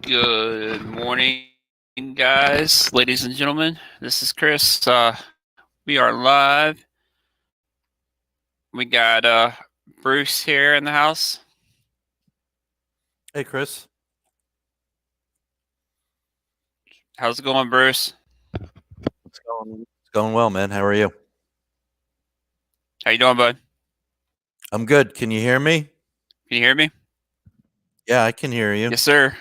Good morning, guys, ladies and gentlemen. This is Chris. We are live. We got Bruce here in the house. Hey, Chris. How's it going, Bruce? It's going well, man. How are you? How you doing, bud? I'm good. Can you hear me? Can you hear me? Yeah, I can hear you. Yes, sir.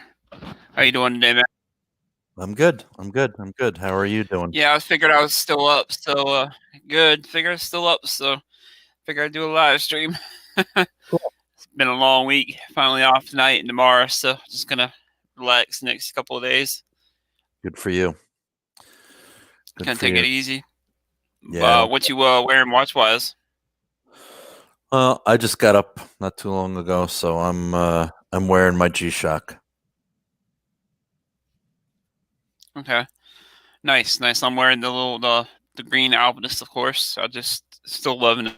How you doing today, man? I'm good. I'm good. I'm good. How are you doing? Yeah, I figured I was still up, so good. Figured I was still up, so figured I'd do a live stream. Cool. It's been a long week. Finally off tonight and tomorrow, so just gonna relax the next couple of days. Good for you. Good Gonna for take it you. easy. Yeah. What you wearing watch wise? Well, I just got up not too long ago, so I'm wearing my G-Shock. Okay. Nice, nice. I'm wearing the green Alpinist, of course. I just still loving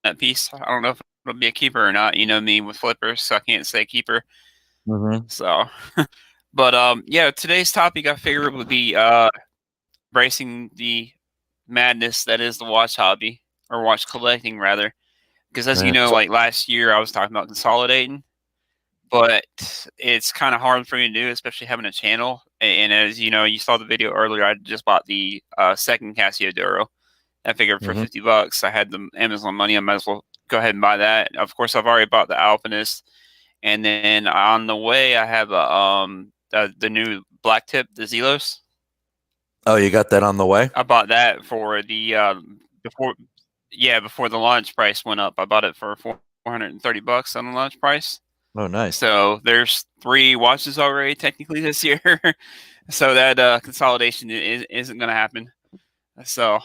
that piece. I don't know if it'll be a keeper or not. You know me with flippers, so I can't say keeper. Mm-hmm. So, but yeah. Today's topic I figured would be embracing the madness that is the watch hobby or watch collecting rather. Because as you Yeah. know, like last year I was talking about consolidating, but it's kind of hard for me to do, especially having a channel. And as you know, you saw the video earlier. I just bought the second Casio Duro. I figured for Mm-hmm. $50, I had the Amazon money. I might as well go ahead and buy that. Of course, I've already bought the Alpinist, and then on the way, I have the new black tip, the Zelos. Oh, you got that on the way? I bought that for the before, yeah, before the launch price went up. I bought it for $430 on the launch price. Oh, nice. So there's 3 watches already technically this year. So that consolidation isn't going to happen. So,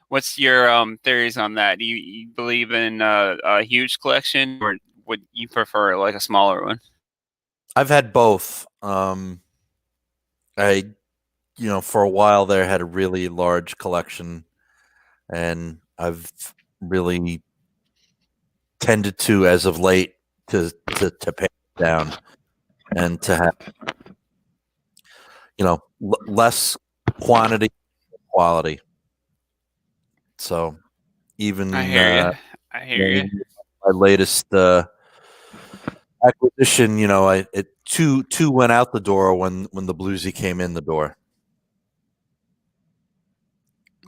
what's your theories on that? Do you believe in a huge collection, or would you prefer like a smaller one? I've had both. I, for a while there had a really large collection, and I've really tended to, as of late, to pay it down and to have less quantity, quality. So even I hear you. I hear you. even my latest acquisition, two went out the door when the Bluesy came in the door.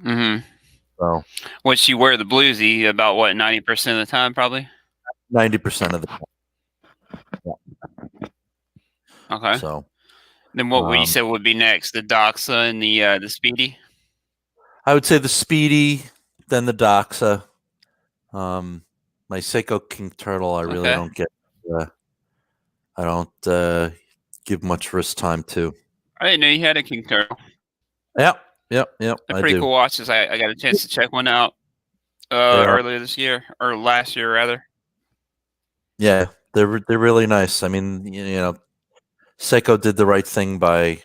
Mm-hmm. So Which you wear the bluesy about what 90% of the time, probably. 90% of the time. Okay. So Then what would you say would be next? The Doxa and the Speedy. I would say the Speedy, then the Doxa. My Seiko King Turtle, I really don't get. I don't give much wrist time to. I didn't know you had a King Turtle. Yep. They're pretty cool watches. I got a chance to check one out earlier this year, or last year rather. Yeah, they're really nice. I mean, Seiko did the right thing by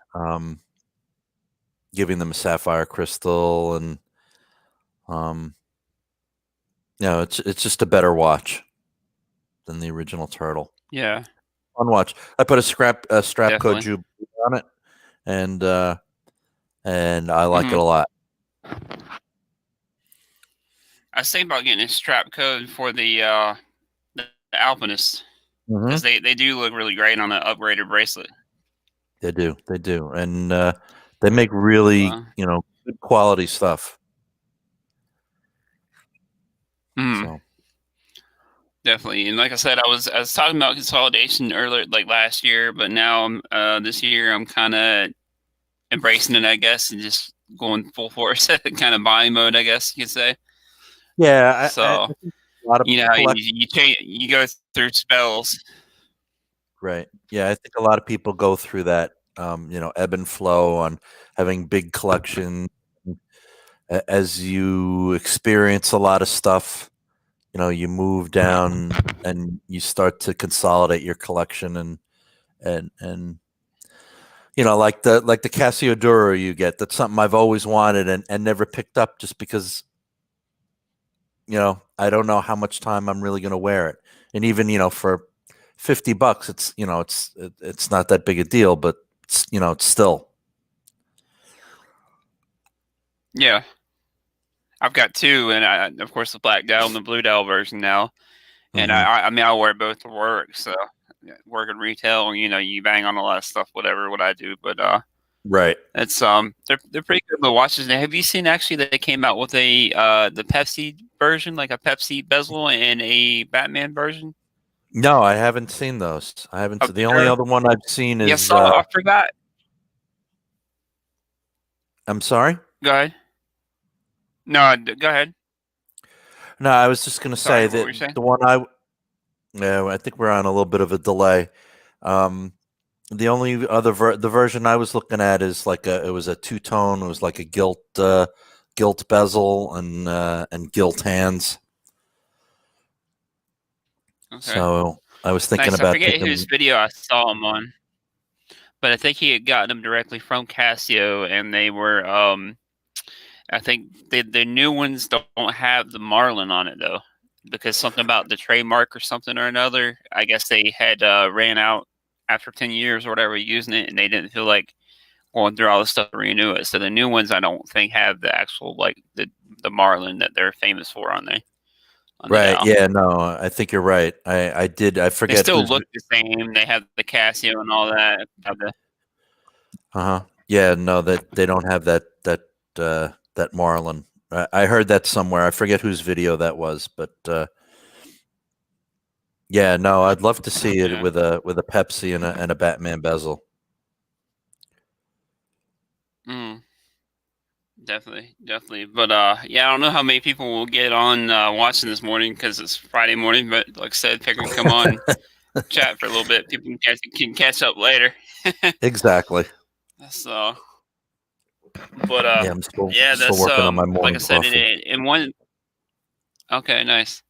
giving them a sapphire crystal, and it's just a better watch than the original Turtle. Yeah, fun watch. I put a strap definitely. code Jubilee on it, and I like it a lot. I was thinking about getting a strap code for the Alpinist because they do look really great on an upgraded bracelet. They do, and they make really good quality stuff. So definitely, and like I said, I was talking about consolidation earlier, like last year, but now this year I'm kind of embracing it, I guess, and just going full force, kind of buying mode, I guess you could say. Yeah, so you know, you go through spells. Right. Yeah, I think a lot of people go through that, ebb and flow on having big collection. As you experience a lot of stuff, you move down and you start to consolidate your collection, and like the Casio Duro you get. That's something I've always wanted and never picked up, just because I don't know how much time I'm really going to wear it. And even for $50, it's not that big a deal, but still. Yeah, I've got two, and of course the black dial and the blue dial version now. And Mhm. I mean, I wear both to work. So work in retail, you bang on a lot of stuff, whatever what I do. But Right. it's they're pretty good little watches. Now, have you seen actually that they came out with a the Pepsi version, like a Pepsi bezel and a Batman version? No, I haven't seen those. I haven't. Up The only there. other one I've seen Yeah, is. saw. I forgot. I'm sorry. Go ahead. No, go ahead. No, I was just going to Sorry, say what were that you saying? the one Yeah, I think we're on a little bit of a delay. Um, the only other the version I was looking at is it was a two tone. It was like a gilt bezel and gilt hands. Okay. So I was thinking Nice. I about forget whose video I saw him on, but I think he had gotten them directly from Casio, and they were I think the new ones don't have the Marlin on it though, because something about the trademark or something or another. I guess they had ran out after 10 years or whatever using it, and they didn't feel like going through all the stuff to renew it. So the new ones I don't think have the actual the Marlin that they're famous for on there. On the Right. dial. Yeah. No, I think you're right. I did. I They forget still who's. look the same. They have the Casio and all that. Uh-huh. Yeah. No, that they don't have that Marlin. I heard that somewhere. I forget whose video that was, but yeah. No, I'd love to see it Yeah. with a Pepsi and a Batman bezel. Mm. Definitely. But yeah, I don't know how many people will get on watching this morning because it's Friday morning. But like I said, figure come on, chat for a little bit. People can catch up later. Exactly. So, but Yeah, I'm yeah, still that's working on my like I morning said, coffee. in one. Okay, nice.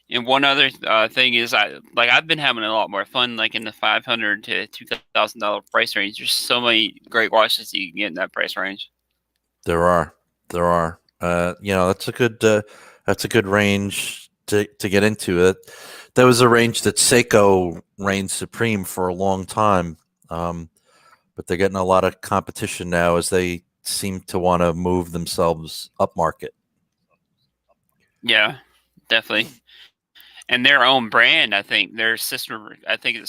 And one other thing is, I've been having a lot more fun, like in the $500 to $2,000 price range. There's so many great watches you can get in that price range. There are. That's a good range to get into it. That was a range that Seiko reigned supreme for a long time. But they're getting a lot of competition now as they seem to want to move themselves up market. Yeah, definitely. And their own brand, I think it's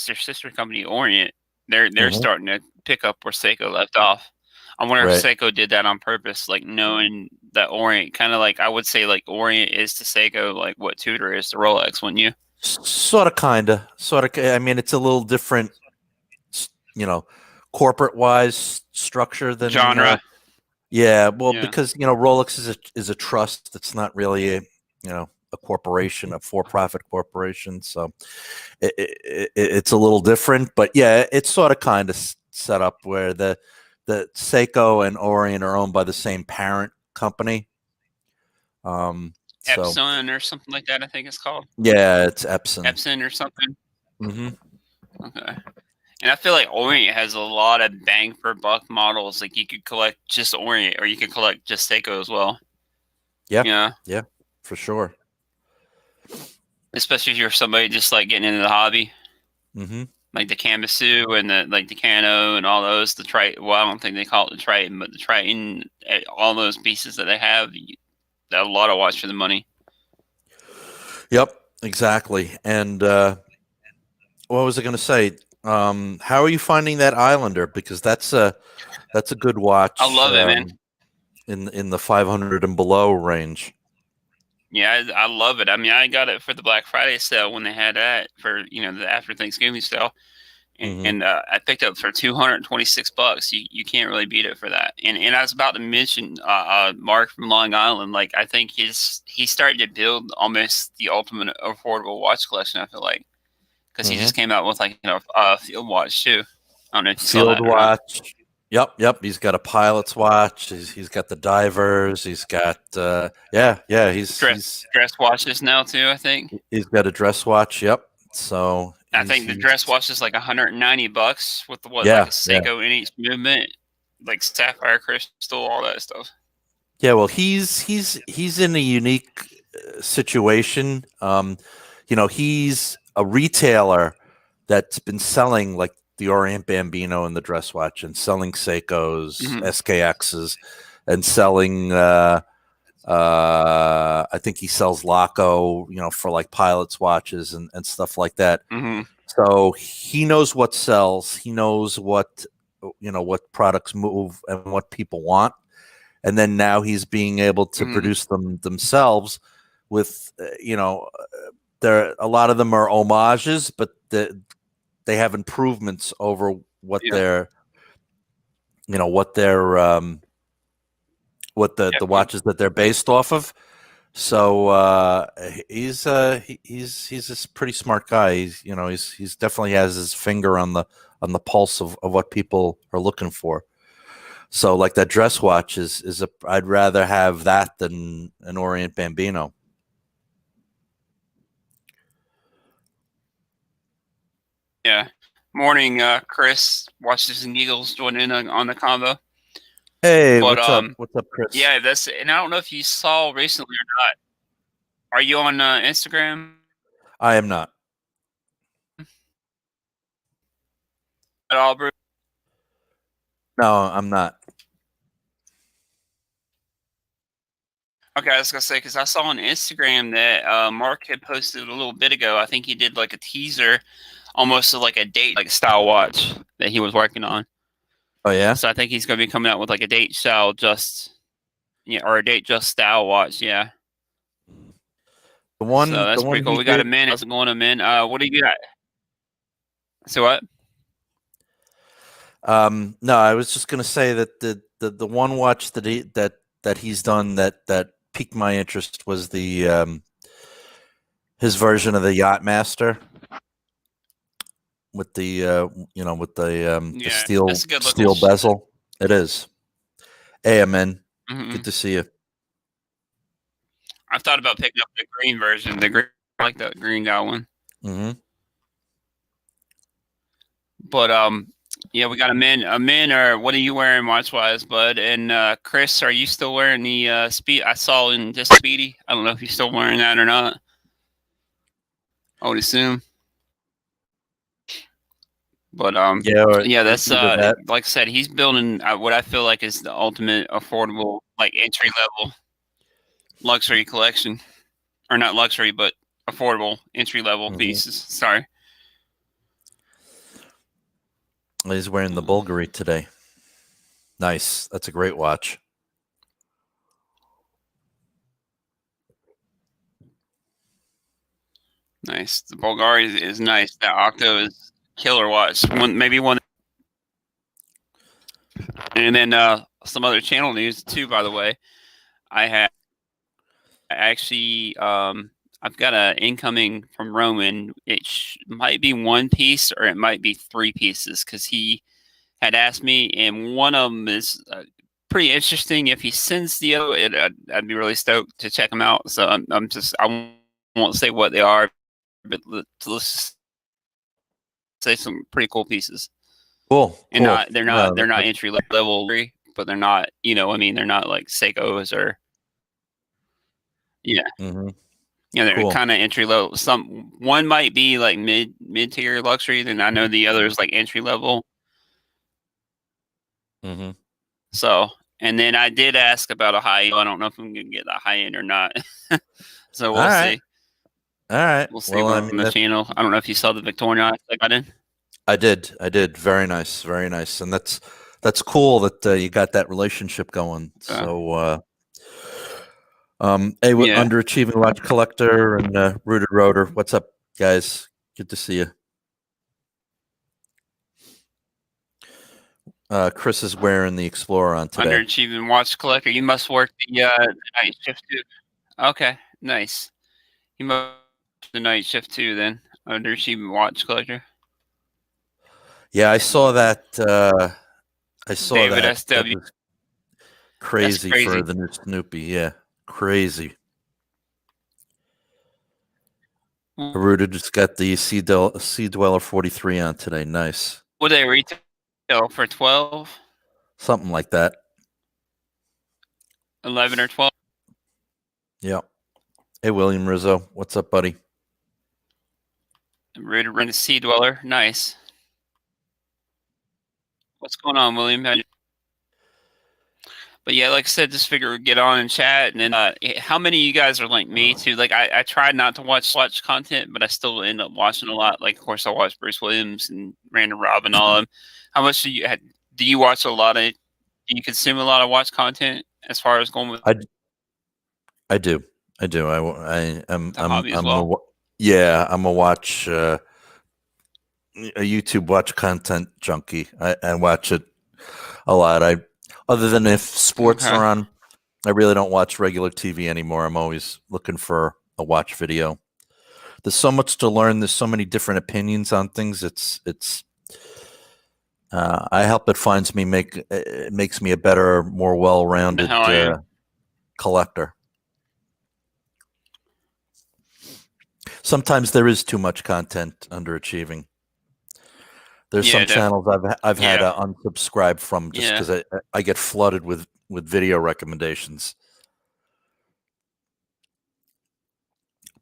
their sister company Orient. They're starting to pick up where Seiko left off. I wonder if Seiko did that on purpose, like knowing that Orient, kind of like I would say, like Orient is to Seiko, like what Tudor is to Rolex, wouldn't you? Sort of, I mean, it's a little different, corporate wise structure than genre. Yeah, well, because Rolex is a trust. It's not really a corporation, a for-profit corporation. So it's a little different. But yeah, it's sort of kind of set up where the Seiko and Orient are owned by the same parent company. Epson or something like that, I think it's called. Yeah, it's Epson. Epson or something. Mm-hmm. Okay. And I feel like Orient has a lot of bang for buck models. Like you could collect just Orient, or you could collect just Seiko as well. Yeah, for sure. Especially if you're somebody just like getting into the hobby. Mm-hmm. Like the Kamisu and the Kano and all those, the Triton. Well, I don't think they call it the Triton, but the Triton, all those pieces that they have, a lot of watch for the money. Yep, exactly. And what was I going to say? How are you finding that Islander? Because that's a good watch. I love it, man. In the 500 and below range. Yeah, I love it. I mean, I got it for the Black Friday sale when they had that for the after Thanksgiving sale, and I picked it up for $226. You can't really beat it for that. And I was about to mention Mark from Long Island. Like I think he's starting to build almost the ultimate affordable watch collection. I feel like because he just came out with like a field watch too. I don't know if you saw that. Field watch. Yep. He's got a pilot's watch. He's got the divers. He's got He's dress watches now too. I think he's got a dress watch. Yep. So I think the dress watch is like $190 with like a Seiko in each movement, like sapphire crystal, all that stuff. Yeah, well, he's in a unique situation. He's a retailer that's been selling like the Orient Bambino and the dress watch, and selling Seikos, SKXs, and selling. I think he sells Laco, for like pilots watches and stuff like that. So he knows what sells. He knows what products move and what people want. And then now he's being able to produce them themselves with, there a lot of them are homages, but they have improvements over what their the watches that they're based off of. So he's a pretty smart guy. He's definitely has his finger on the pulse of what people are looking for. So like that dress watch I'd rather have that than an Orient Bambino. Yeah. Morning, Chris. Watches and Eagles join in on the combo. Hey, what's up? What's up, Chris? Yeah, and I don't know if you saw recently or not. Are you on Instagram? I am not. At all, Bruce? No, I'm not. Okay, I was gonna say because I saw on Instagram that Mark had posted a little bit ago. I think he did like a teaser, almost like a date like style watch that he was working on. Oh yeah. So I think he's gonna be coming out with like a date style or a date just style watch. Yeah. So that's pretty cool. We got a min. How's it going, a min? What do you got? So what? No, I was just gonna say that the one watch that he's done that piqued my interest was the his version of the Yachtmaster with the the steel bezel. It is. Hey, Amen. Good to see you. I thought about picking up the green version. I like the green guy one. But yeah, we got a min. Or what are you wearing watch wise, bud? And Chris, are you still wearing the speed? I saw in just Speedy. I don't know if you're still wearing that or not. I would assume. But yeah, that's like I said, he's building what I feel like is the ultimate affordable, like entry level luxury collection, or not luxury, but affordable entry level pieces. Sorry. He's wearing the Bulgari today. Nice. That's a great watch. Nice. The Bulgari is nice. That Octo is killer watch. Maybe one. And then some other channel news too, by the way. I've got an incoming from Roman. It might be one piece or it might be three pieces because he had asked me, and one of them is pretty interesting. If he sends the other, I'd be really stoked to check them out. So I won't say what they are, but let's just say some pretty cool pieces. Cool. And they're not entry level, but they're not, they're not like Seikos or yeah. Yeah, they're kind of entry level. One might be like mid tier luxury, then I know the other is like entry level. So, and then I did ask about a high end. I don't know if I'm gonna get the high end or not. So we'll see. All right. We'll see on the channel. I don't know if you saw the Victoria I got in. I did. Very nice. Very nice. And that's cool that you got that relationship going. So Underachieving Watch Collector and Rooted Rotor. What's up, guys? Good to see you. Chris is wearing the Explorer on today. Underachieving Watch Collector. You must work the night shift too. Okay, nice. You must work the night shift too then. Underachieving Watch Collector. Yeah, I saw that. I saw David that. SW. That was crazy for the new Snoopy. Yeah, crazy. Rooted just got the Sea Dweller 43 on today. Nice. What they retail for 12? Something like that. 11 or 12? Yeah. Hey, William Rizzo. What's up, buddy? Rooted Sea Dweller. Nice. What's going on, William? But yeah, like I said, just figure we'd get on and chat. And then, how many of you guys are like me too? Like, I tried not to watch content, but I still end up watching a lot. Like, of course, I watch Bruce Williams and Brandon Robb and all of them. How much do you watch a lot of? Do you consume a lot of watch content as far as going with I do. I do. the hobby as well? I'm a watch a YouTube watch content junkie. I watch it a lot. Other than if sports Okay. are on, I really don't watch regular TV anymore. I'm always looking for a watch video. There's so much to learn. There's so many different opinions on things. I help it it makes me a better, more well-rounded How I am. collector. Sometimes there is too much content underachieving. There's some channels I've had to unsubscribe from just because I get flooded with video recommendations.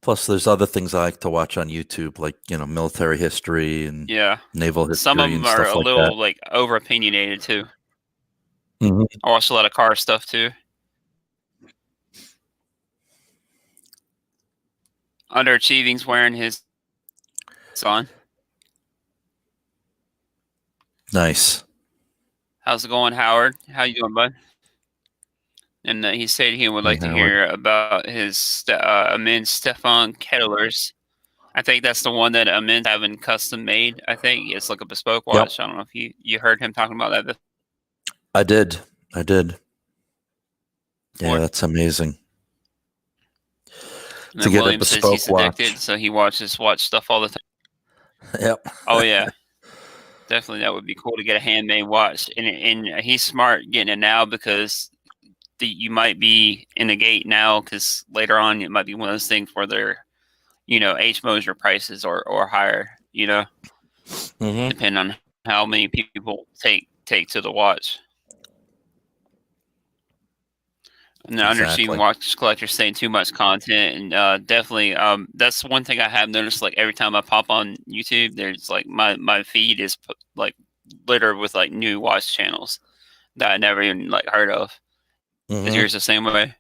Plus, there's other things I like to watch on YouTube, like military history and naval history. Some of them are a little like over opinionated too. Mm-hmm. I watch a lot of car stuff too. Underachieving's wearing his on. Nice. How's it going, Howard? How you doing, bud? And he said he would like to hear about his Amin Stefan kettlers. I think that's the one that Amin's having custom made. I think it's like a bespoke watch. Yep. I don't know if you heard him talking about that. I did. Yeah, that's amazing. To get William a bespoke says he's addicted, so he watches watch stuff all the time. Yep. Oh yeah. Definitely, that would be cool to get a handmade watch, and he's smart getting it now because you might be in the gate now because later on it might be one of those things where they're, H Moser prices or higher, depending on how many people take to the watch. And the underachieving watch collectors saying too much content, and definitely, that's one thing I have noticed. Like every time I pop on YouTube, there's like my feed is like littered with like new watch channels that I never even like heard of. Is yours the same way?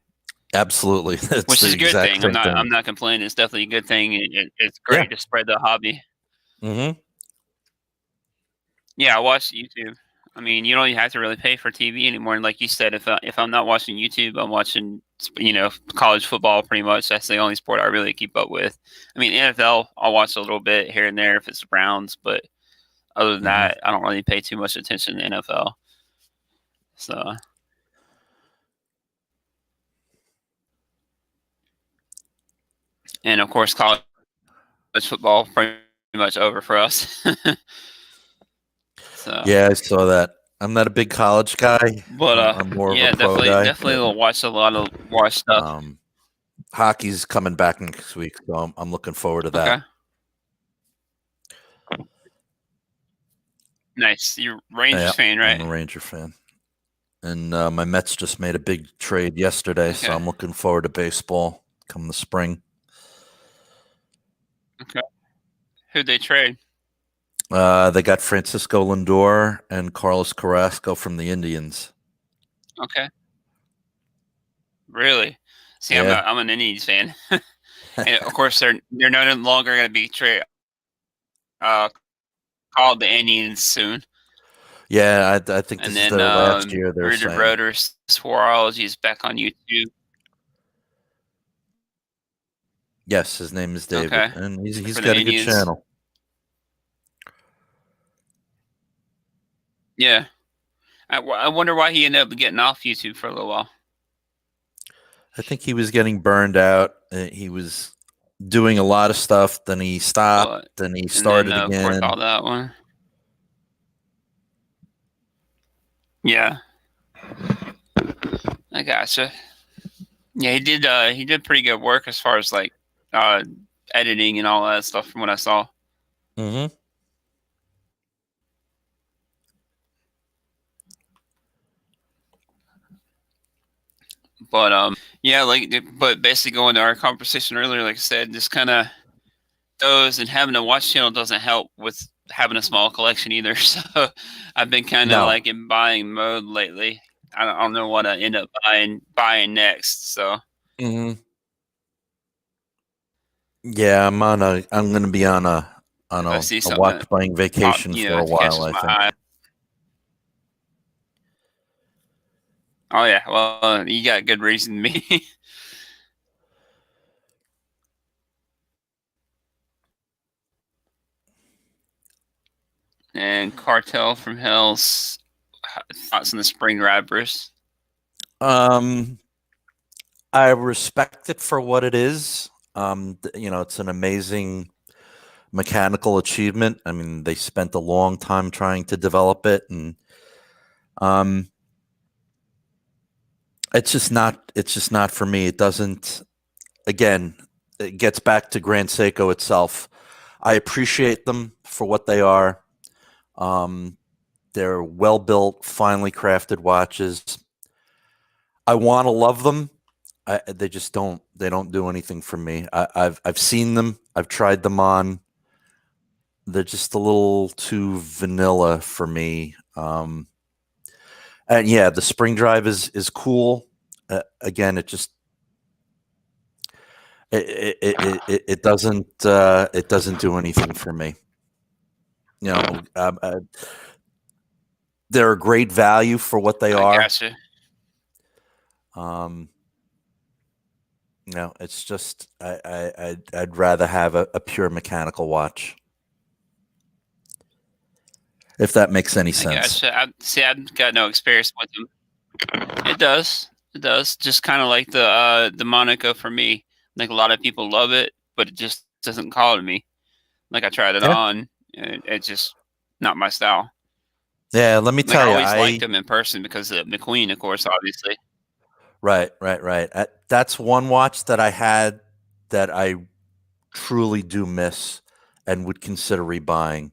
Absolutely, which is a good thing. I'm not complaining. It's definitely a good thing. It's great to spread the hobby. Yeah, I watch YouTube. I mean, you don't even have to really pay for TV anymore. And like you said, if I'm not watching YouTube, I'm watching, college football pretty much. That's the only sport I really keep up with. I mean, NFL, I'll watch a little bit here and there if it's the Browns, but other than that, I don't really pay too much attention to NFL. So. And of course, college football pretty much over for us. So. Yeah, I saw that. I'm not a big college guy, but I'm more of a pro guy. Definitely will watch a lot of watch stuff. Hockey's coming back next week, so I'm looking forward to that. Okay. Nice. You're a Rangers fan, right? I'm a Ranger fan. And my Mets just made a big trade yesterday, so I'm looking forward to baseball come the spring. Okay. Who'd they trade? They got Francisco Lindor and Carlos Carrasco from the Indians. Okay. Really? See, I'm an Indians fan. And of course, they're no longer going to be called the Indians soon. Yeah, I think this is their last year. Richard Broder Swarology is back on YouTube. Yes, his name is David, and he's got a good channel. Yeah, I wonder why he ended up getting off YouTube for a little while. I think he was getting burned out. He was doing a lot of stuff. Then he stopped. Then he started again. All that one. Yeah, I gotcha. Yeah, he did pretty good work as far as like editing and all that stuff from what I saw. But yeah, but basically going to our conversation earlier, like I said, just kind of those, and having a watch channel doesn't help with having a small collection either. So I've been kind of No. like in buying mode lately. I don't know what I end up buying next. So Hmm. Yeah, I'm going to be on if I see a something watch that buying vacation for a it while, catches I my think. eye. Oh yeah, well, you got good reason to be. And Cartel from Hell's thoughts on the Spring Ride, Bruce? I respect it for what it is. It's an amazing mechanical achievement. I mean, they spent a long time trying to develop it, and it's just not for me. It doesn't. Again, it gets back to Grand Seiko itself. I appreciate them for what they are. They're well built, finely crafted watches. I want to love them. They just don't. They don't do anything for me. I've seen them. I've tried them on. They're just a little too vanilla for me. And yeah, the spring drive is cool. Again, it doesn't do anything for me. They're a great value for what they I are. gotcha. It's just I'd rather have a pure mechanical watch, if that makes any sense. I gotcha. I've got no experience with them. It does. It does. Just kind of like the Monaco for me. Like a lot of people love it, but it just doesn't call to me. Like I tried it Yeah. on, and it's just not my style. Yeah, let me Like tell I you, always liked them in person because of McQueen, of course, obviously. right. That's one watch that I had that I truly do miss and would consider rebuying.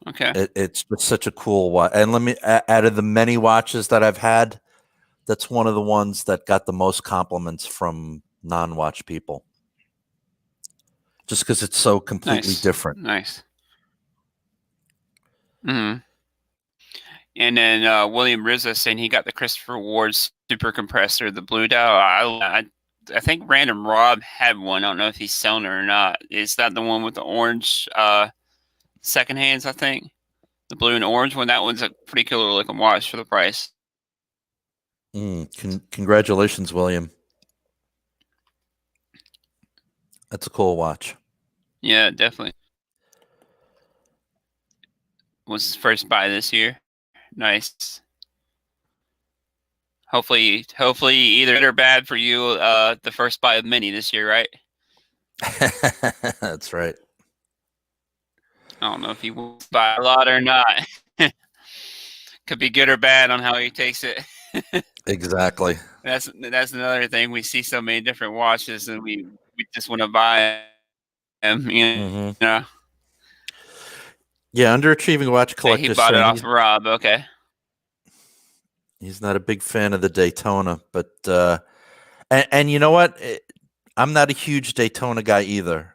Okay. It's such a cool watch. And out of the many watches that I've had, that's one of the ones that got the most compliments from non-watch people. Just because it's so completely different. Nice. Hmm. And then William Rizzo saying he got the Christopher Ward super compressor, the blue dial. I think Random Rob had one. I don't know if he's selling it or not. Is that the one with the orange second hands? I think the blue and orange one. That one's a pretty killer looking watch for the price. Congratulations, William. That's a cool watch. Yeah, definitely. Was his first buy this year. Nice. Hopefully either good or bad for you. The first buy of many this year, right? That's right. I don't know if he will buy a lot or not. Could be good or bad on how he takes it. Exactly. That's another thing. We see so many different watches, and we just want to buy them. Yeah, underachieving watch collector. He bought it off Rob. Okay. He's not a big fan of the Daytona, but and you know what? I'm not a huge Daytona guy either.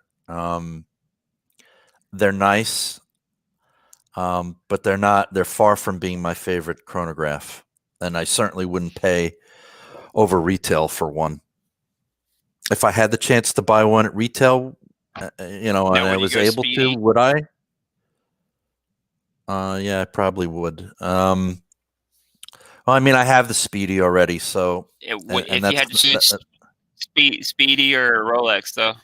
They're nice, but they're far from being my favorite chronograph, and I certainly wouldn't pay over retail for one. If I had the chance to buy one at retail, and I was able to, would I? Yeah, I probably would. Well, I mean, I have the Speedy already, so if you had to choose Speedy or Rolex, though.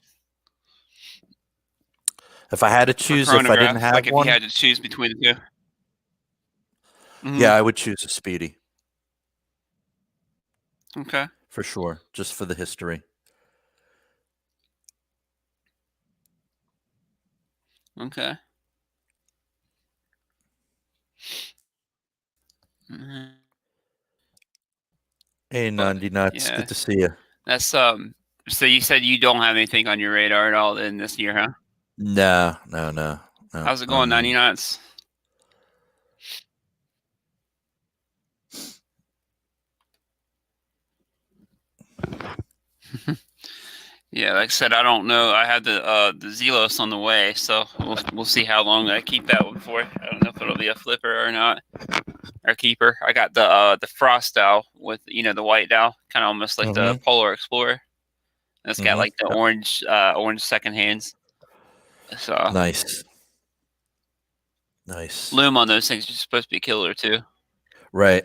If I had to choose, if I didn't have like one, if you had to choose between the 2. Yeah, I would choose a Speedy. Okay. For sure, just for the history. Okay. Hey, Nandi Nuts, Yeah. good to see you. That's So you said you don't have anything on your radar at all in this year, huh? No. How's it going, 90 Nuts? Yeah, like I said, I don't know. I had the Zelos on the way, so we'll see how long I keep that one for. I don't know if it'll be a flipper or not, or keeper. I got the Frost Dow with the white Dow, kind of almost like the Mm-hmm. Polar Explorer. It's got Mm-hmm. like the orange second hands. So Nice. Nice. loom on those things is supposed to be killer too. Right.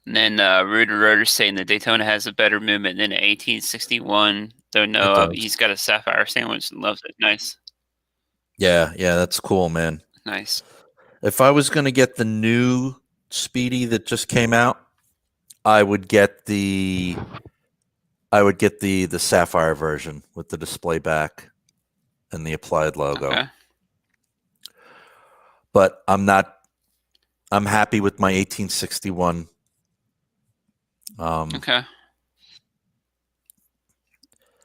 And then Rooter Rotor's saying the Daytona has a better movement than an 1861. Don't It know. does. He's got a sapphire sandwich and loves it. Nice, Yeah. Yeah. That's cool, man. nice. If I was going to get the new Speedy that just came out, I would get the Sapphire version with the display back and the applied logo. Okay. But I'm happy with my 1861. Okay.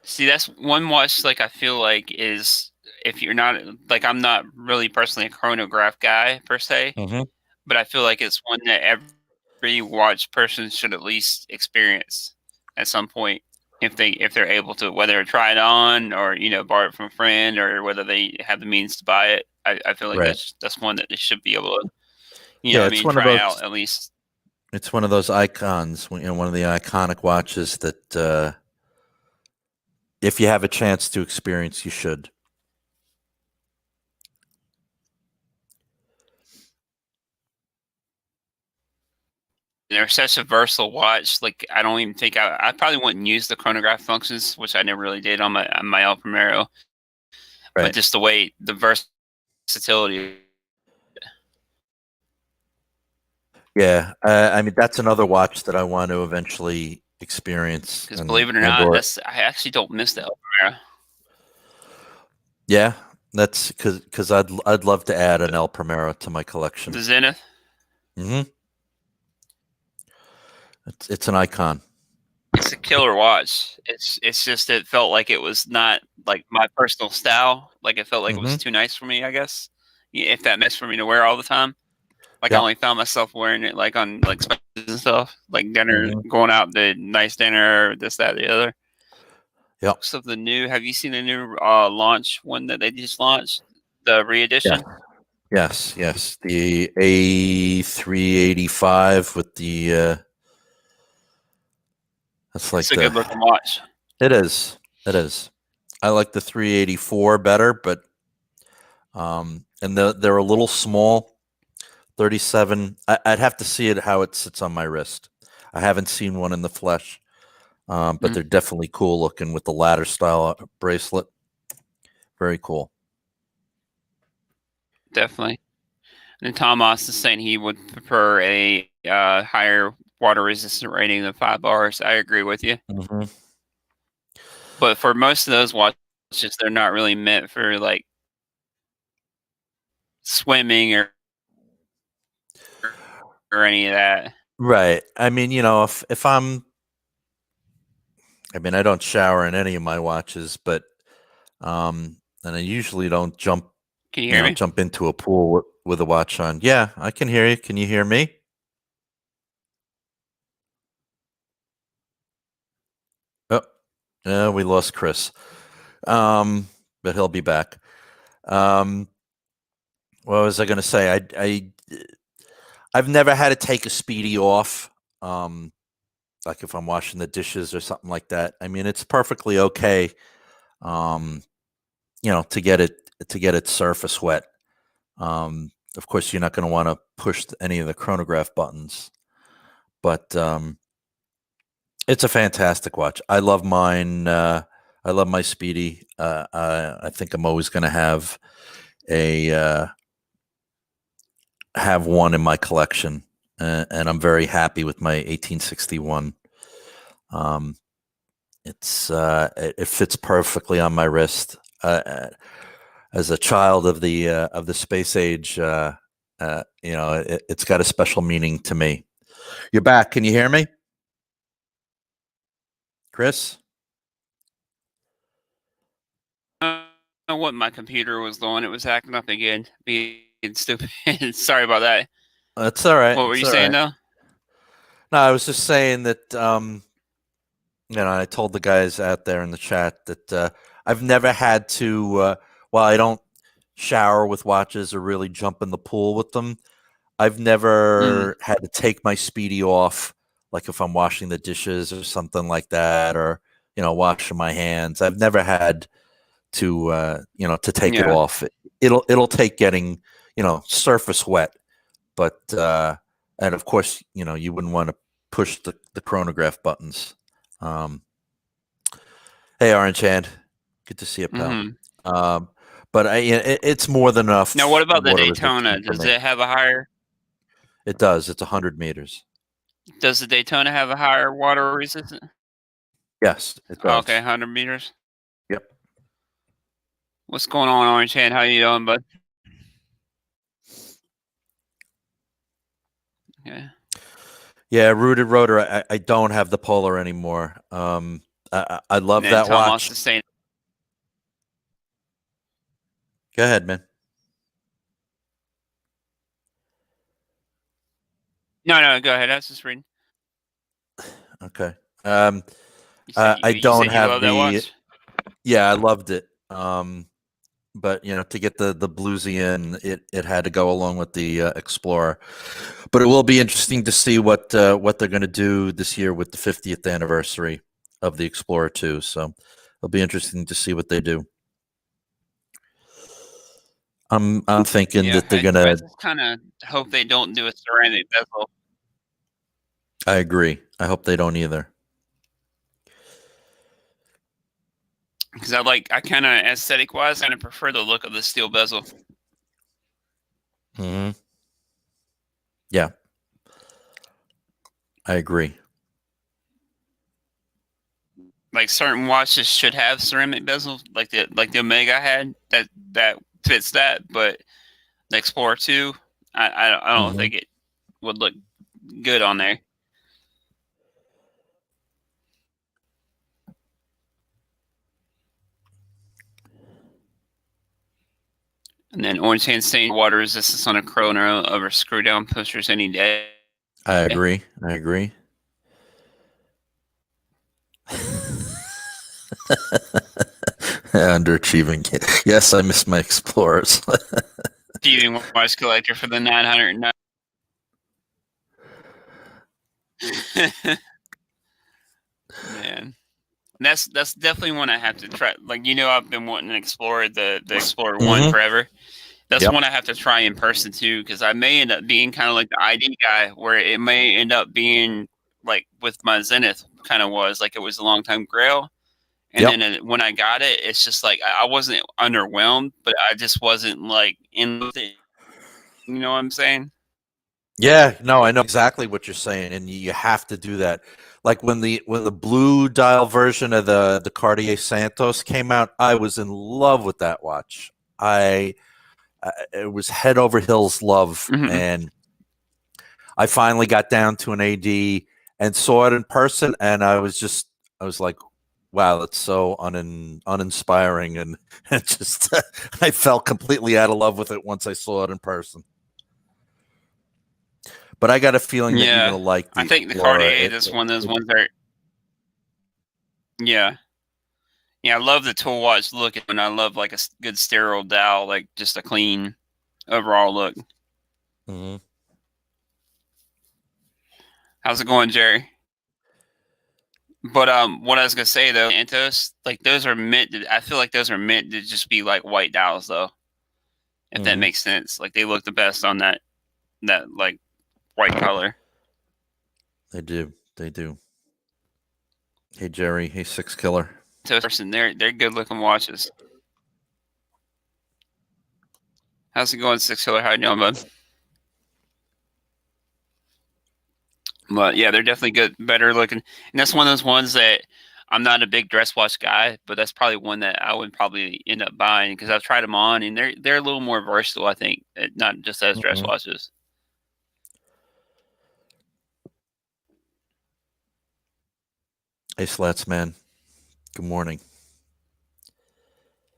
See, that's one watch like I feel like is if you're not like I'm not really personally a chronograph guy per se, Mhm. but I feel like it's one that every watch person should at least experience at some point if they're able to, whether try it on or borrow it from a friend or whether they have the means to buy it. I feel like Right. that's one that they should be able to Yeah, it's one of try those. out at least. It's one of those icons. One of the iconic watches that if you have a chance to experience, you should. They're such a versatile watch. Like I don't even think I probably wouldn't use the chronograph functions, which I never really did on my El Primero. But Right. just the way the versatility. Yeah. I mean, that's another watch that I want to eventually experience. Because believe it or not, I actually don't miss the El Primero. Yeah, that's because I'd love to add an El Primero to my collection. The Zenith. Mm-hmm. It's an icon. It's a killer watch. It's just it felt like it was not like my personal style. Like it felt like it was Mm-hmm. too nice for me. I guess if that makes for me to wear all the time. Like I Yep. only found myself wearing it like on like specials and stuff, like dinner, Mm-hmm. going out to nice dinner, this, that, the other. Yep. So the new, have you seen the new launch one that they just launched, the re-edition? Yes. Yes. The A385 with the that's like It's a good looking the. watch. It is. It is. I like the 384 better, but and they're a little small. 37. I'd have to see it how it sits on my wrist. I haven't seen one in the flesh, but they're definitely cool looking with the ladder style bracelet. Very cool. Definitely. And Thomas is saying he would prefer a higher water resistant rating than 5 bars. I agree with you. Mm-hmm. But for most of those watches, they're not really meant for like swimming or any of that. Right. I mean, if I mean, I don't shower in any of my watches, but and I usually don't jump, Can you hear me? jump into a pool with a watch on. Yeah, I can hear you. Can you hear me? Oh, we lost Chris. But he'll be back. What was I going to say? I've never had to take a Speedy off. Like if I'm washing the dishes or something like that. I mean, it's perfectly okay. To get it surface wet. Of course, you're not going to want to push any of the chronograph buttons, but it's a fantastic watch. I love mine. I love my Speedy. I think I'm always going to have one in my collection, and I'm very happy with my 1861. It fits perfectly on my wrist. As a child of the space age, it's got a special meaning to me. You're back. Can you hear me, Chris? I don't know what my computer was doing. It was acting up again, being stupid. Sorry about that. That's all right. What were you saying, though? No, I was just saying that I told the guys out there in the chat that I've never had to. While I don't shower with watches or really jump in the pool with them, I've never had to take my Speedy off, like if I'm washing the dishes or something like that, or washing my hands. I've never had to take it Yeah. off. It'll take getting surface wet, but and of course you wouldn't want to push the chronograph buttons. Hey, Orange Hand, good to see you, pal. Mm-hmm. But it's more than enough. Now, what about the water Daytona? resistance for Does me. it have a higher? It does. It's 100 meters. Does the Daytona have a higher water resistance? Yes, it does. Okay, 100 meters. Yep. What's going on, Orange Hand? How you doing, bud? Yeah. Yeah, Rooted Rotor. I don't have the Polar anymore. I love that Tom watch. wants to say. Go ahead, man. No, go ahead. I was just reading. Okay. I don't have that watch? Yeah, I loved it. But to get the bluesy in, it had to go along with the Explorer. But it will be interesting to see what they're going to do this year with the 50th anniversary of the Explorer 2. So it'll be interesting to see what they do. I'm thinking that they're going to. I just kind of hope they don't do a ceramic bezel. I agree. I hope they don't either. Because I kind of aesthetic wise, kind of prefer the look of the steel bezel. Hmm. Yeah, I agree. Like certain watches should have ceramic bezels, like the Omega had that fits that, but the Explorer 2, I don't think it would look good on there. And then Orange Hand saying water resistance on a chrono over screw down pushers any day. I agree. Underachieving. Yes, I miss my Explorers. Achieving watch collector for the 909. Man, that's definitely one I have to try. Like I've been wanting to explore the Explorer 1 forever. That's one I have to try in person too, because I may end up being kind of like the ID guy, where it may end up being like with my Zenith, kind of was like it was a long time Grail, and then when I got it, it's just like I wasn't underwhelmed, but I just wasn't like in with it. You know what I'm saying? Yeah, no, I know exactly what you're saying, and you have to do that. Like when the blue dial version of the Cartier Santos came out, I was in love with that watch. It was head over heels love, and I finally got down to an AD and saw it in person, and I was like, wow, it's so uninspiring, and just I fell completely out of love with it once I saw it in person. But I got a feeling that you're gonna like. I think the Cartier is one of those ones that. Yeah, I love the tool watch look, and I love like a good sterile dial, like just a clean overall look. Mm-hmm. How's it going, Jerry? But what I was gonna say though, Antos, like those are meant to. I feel like those are meant to just be like white dials, though. If that makes sense, like they look the best on that like white color. They do. Hey Jerry. Hey Six Killer. Person, they're good looking watches. How's it going, Six Killer? How you doing, bud? But yeah, they're definitely good, better looking, and that's one of those ones that I'm not a big dress watch guy, but that's probably one that I would probably end up buying because I've tried them on, and they're a little more versatile, I think, not just as dress watches. Hey Slats man, good morning.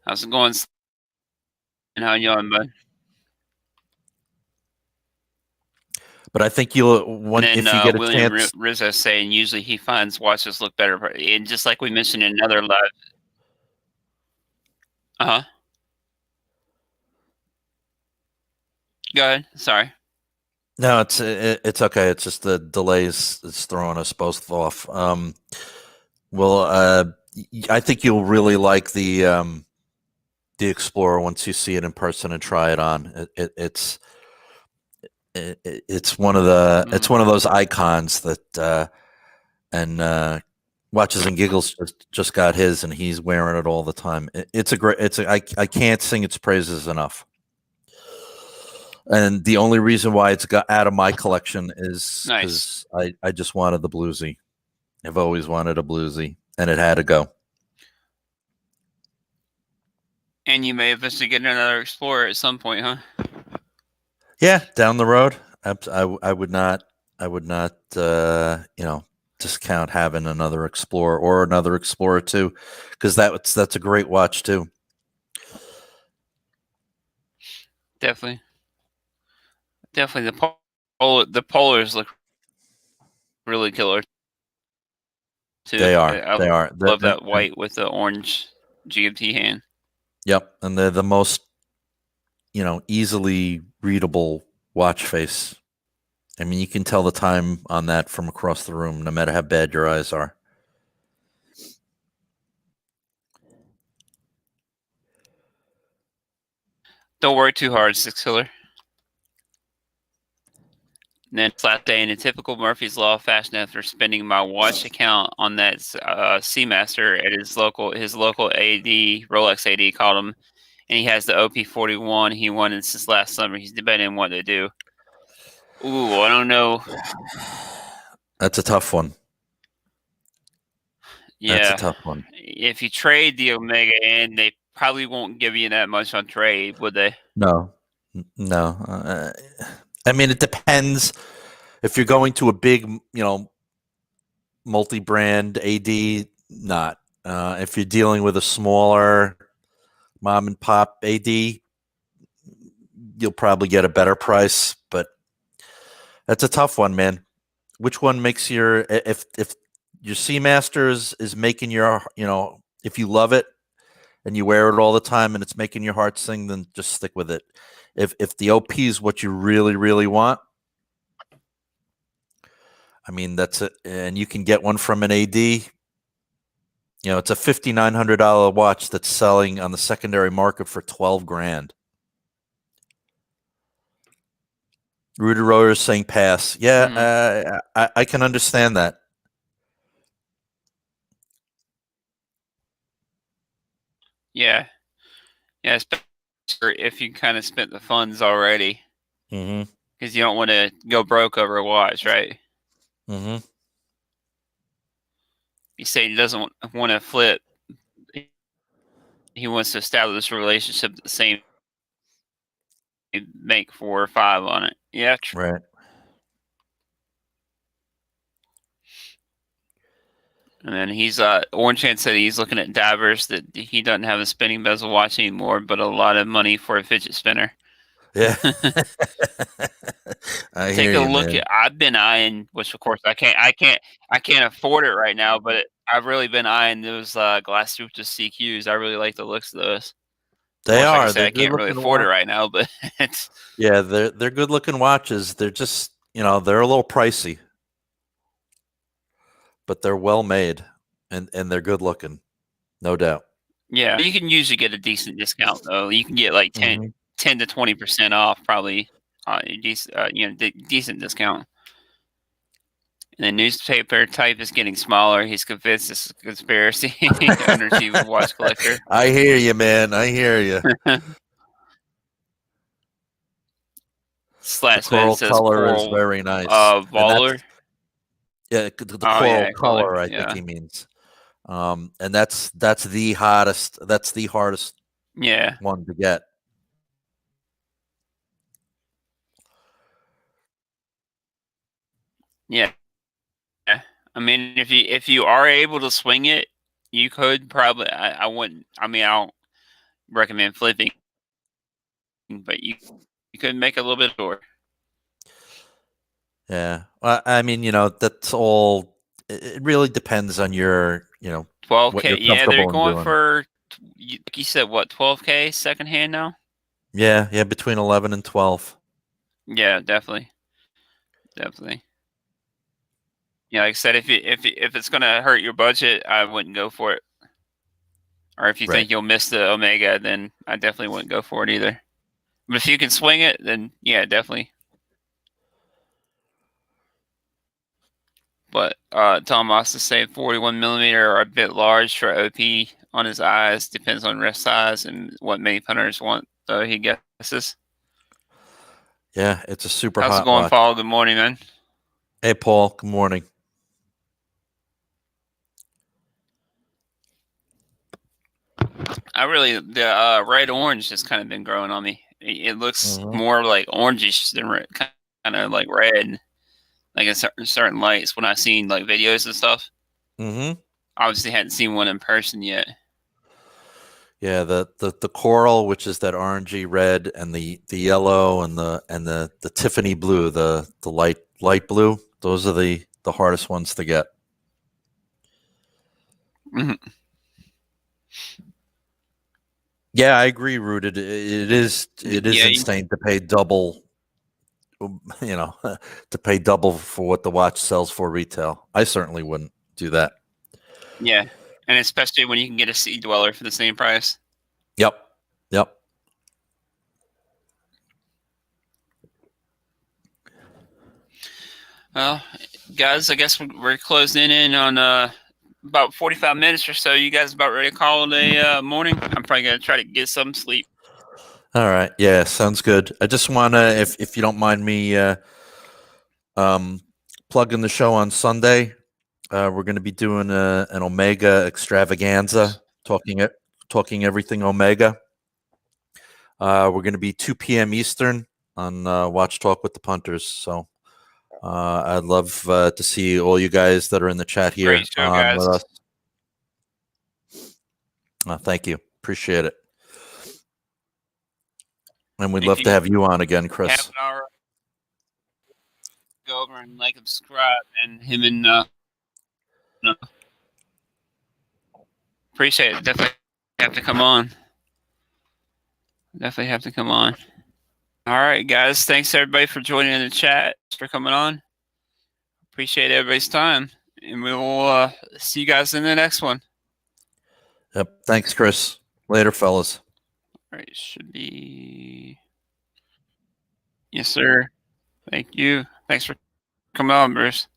How's it going? And how you doing, bud? But I think if you get a William chance. Rizzo saying usually he finds watches look better, and just like we mentioned in another live. Go ahead. Sorry. No, it's okay. It's just the delays. It's throwing us both off. I think you'll really like the Explorer once you see it in person and try it on. It's one of those icons that and Watches and Giggles just got his, and he's wearing it all the time. I can't sing its praises enough. And the only reason why it's got out of my collection is because I just wanted the bluesy. I've always wanted a bluesy, and it had to go. And you may eventually get another Explorer at some point, huh? Yeah, down the road. I would not discount having another Explorer or another Explorer 2, because that's a great watch too. Definitely. The polars look really killer too. They are. I love that white with the orange GMT hand. Yep, and they're the most easily readable watch face. I mean, you can tell the time on that from across the room, no matter how bad your eyes are. Don't work too hard, Six Killer. And then last day in a typical Murphy's Law fashion, after spending my watch account on that Seamaster at his local AD, Rolex AD called him, and he has the OP41 he wanted since last summer. He's debating what to do. Ooh, I don't know. That's a tough one. Yeah, that's a tough one. If you trade the Omega in, they probably won't give you that much on trade, would they? No. I mean, it depends. If you're going to a big, multi-brand AD, not. If you're dealing with a smaller mom and pop AD, you'll probably get a better price. But that's a tough one, man. Which one makes if your Seamaster is making your, if you love it and you wear it all the time and it's making your heart sing, then just stick with it. If the OP is what you really, really want, I mean, that's it. And you can get one from an AD. It's a $5,900 watch that's selling on the secondary market for $12,000. Rudy Royer is saying pass. Yeah, I can understand that. Yeah, especially if you kind of spent the funds already, because you don't want to go broke over a watch, right? Mm-hmm. You say he doesn't want to flip. He wants to establish a relationship the same. Make 4 or 5 on it. Yeah, right. And then he's Orange Hand said he's looking at Divers, that he doesn't have a spinning bezel watch anymore, but a lot of money for a fidget spinner. Yeah. Take a look at. I've been eyeing, which of course I can't afford it right now, but I've really been eyeing those glass Ruptus CQs. I really like the looks of those. They course, are. Like I said, I can't really afford it right now, but it's. Yeah, they're good looking watches. They're just they're a little pricey, but they're well made and they're good looking, no doubt. Yeah, you can usually get a decent discount though. You can get like 10 to 20% off, probably. Decent discount. And the newspaper type is getting smaller. He's convinced this is a conspiracy. Underachieving watch collector. I hear you, man. I hear you. Slash coral color is very nice. Voller. Yeah, the coral color, I think he means. And that's the hottest. That's the hardest. Yeah. One to get. Yeah. I mean, if you are able to swing it, you could probably. I wouldn't. I mean, I don't recommend flipping, but you could make a little bit more. Yeah. Well, I mean, that's all. It really depends on your, what 12K. you're Yeah, they're comfortable in going doing. for like you said what 12K secondhand now. Yeah, yeah, between 11 and 12. Yeah, definitely, definitely. Yeah, like I said, if it's gonna hurt your budget, I wouldn't go for it. Or if you Right. think you'll miss the Omega, then I definitely wouldn't go for it either. But if you can swing it, then yeah, definitely. But Tom Moss is saying 41 millimeter are a bit large for OP on his eyes. Depends on wrist size and what many punters want. So he guesses. Yeah, it's a super How's it hot going, watch. Paul? Good morning, man. Hey, Paul. Good morning. I really the red orange has kind of been growing on me. It looks Hmm. more like orangish than red, kind of like red, like in certain lights when I've seen like videos and stuff. Hmm. Obviously, hadn't seen one in person yet. Yeah, the coral, which is that orangey red, and the yellow, and the Tiffany blue, the light blue. Those are the hardest ones to get. Mhm. Yeah, I agree, Rooted. It is Yeah, insane to pay double, you know, to pay double for what the watch sells for retail. I certainly wouldn't do that. yeah, and especially when you can get a Sea Dweller for the same price. Yep. Yep. Well, guys, I guess we're closing in on about 45 minutes or so. You guys about ready to call it a morning? I'm probably gonna try to get some sleep. All right. Yeah, sounds good. I just wanna, if you don't mind me um plugging the show on Sunday. We're going to be doing an Omega extravaganza, talking everything Omega. We're going to be 2 p.m. Eastern on Watch Talk with the Punters. So I'd love to see all you guys that are in the chat Great here show, on guys. with us. Thank you. Appreciate it. And we'd If love to you have you on again, have Chris. an hour, go over and like and subscribe, and him and appreciate it. Definitely have to come on. Definitely have to come on. All right, guys. Thanks everybody for joining in the chat, for coming on. Appreciate everybody's time, and we will see you guys in the next one. Yep. Thanks, Chris. Later, fellas. All right, should be. Yes, sir. Thank you. Thanks for coming on, Bruce.